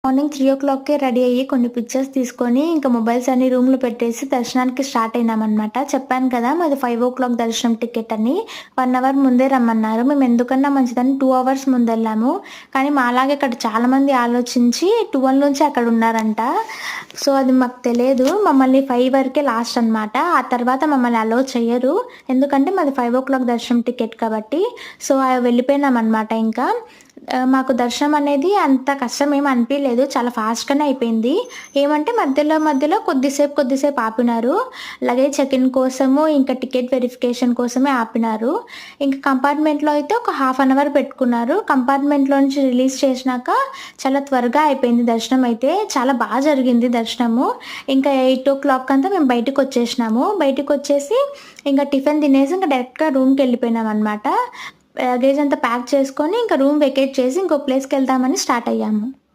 Morning 3:00కే ready అయ్యి కొన్ని pictures తీసుకొని ఇంకా మొబైల్స్ అన్ని రూమ్‌లో పెట్టేసి దర్శనానికి స్టార్ట్ అయినామనమాట. చెప్పాను కదా! మాది 5:00 దర్శనం టికెట్ అని. 1 అవర్ ముందే రమ్మన్నారు. మేము ఎందుకన్నా మంచిదని 2 అవర్స్ ముందెళ్ళాము. కానీ మాలాగా ఇక్కడ చాలామంది ఆలోచించి 12 నుంచి అక్కడ ఉన్నారంట. సో, అది మాకు తెలియదు. మమ్మల్ని 5 వరకే లాస్ట్ అనమాట. ఆ తర్వాత మమ్మల్ని అలో చెయ్యరు. ఎందుకంటే మాది 5:00 దర్శనం టికెట్ కాబట్టి. సో, వెళ్ళిపోయినామనమాట ఇంకా. మాకు దర్శనం అనేది అంత కష్టం ఏమి అనిపియలేదు. చాలా ఫాస్ట్‌గానే అయిపోయింది. ఏమంటే మధ్యలో కొద్దిసేపు ఆపినారు. లగేజ్ చెక్ ఇన్ కోసము, ఇంకా టికెట్ వెరిఫికేషన్ కోసమే ఆపినారు. ఇంకా కంపార్ట్మెంట్‌లో అయితే ఒక హాఫ్ అన్ అవర్ పెట్టుకున్నారు. కంపార్ట్మెంట్‌లో నుంచి రిలీజ్ చేసినాక చాలా త్వరగా అయిపోయింది దర్శనం అయితే. చాలా జరిగింది దర్శనము. ఇంకా 8:00 అంతా మేము బయటికొచ్చేసినాము. బయటికొచ్చేసి ఇంకా టిఫిన్ తినేసి ఇంకా డైరెక్ట్‌గా రూమ్‌కెళ్ళిపోయినామనమాట. లగేజ్ అంతా ప్యాక్ చేసుకొని ఇంకా రూమ్ వెకేట్ చేసి ఇంకో ప్లేస్‌కెళ్దామని స్టార్ట్ అయ్యాము.